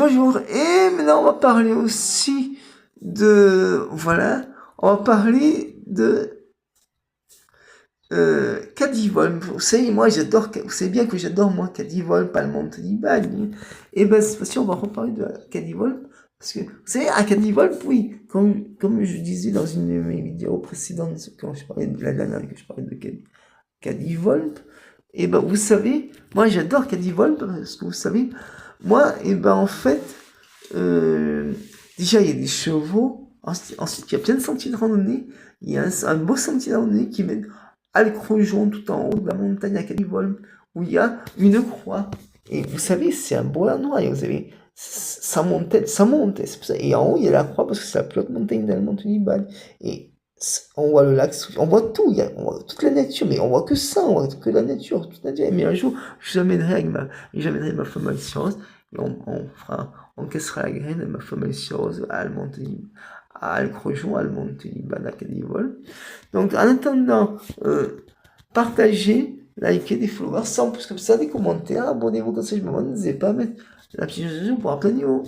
bonjour. Et maintenant, on va parler aussi voilà, on va parler de Cadivol. Vous savez, moi, vous savez bien que j'adore, moi, Cadivol, Palmonte di Bagni. Et ben, cette fois-ci, on va reparler de Cadivol. Parce que, vous savez, à Cadivol, oui, comme je disais dans une de mes vidéos précédentes, quand je parlais de la dernière, que je parlais de Cadivol, et ben, vous savez, moi, j'adore Cadivol, parce que vous savez, moi, et ben, en fait, déjà, il y a des chevaux. Ensuite, il y a plein de sentiers de randonnée. Il y a un beau sentier de randonnée qui mène à l'Écrojon, tout en haut de la montagne à Cadivol, où il y a une croix. Et vous savez, c'est un beau endroit. Et vous savez, ça monte, c'est pour ça. Et en haut, il y a la croix parce que c'est la plus haute montagne de la montagne. Et on voit le lac, on voit tout, on voit toute la nature, mais on voit que ça, on voit que la nature, toute la nature. Mais un jour, j'amènerai ma femme Alciose, et on cassera la graine de ma femme Alciose à Alcrojon, à Montélimban, à Cadivol. Donc, en attendant, partagez, likez, des followers, sans plus comme ça, des commentaires, abonnez-vous comme ça, je me n'hésitez pas à mettre la petite chose pour un peu de niveau.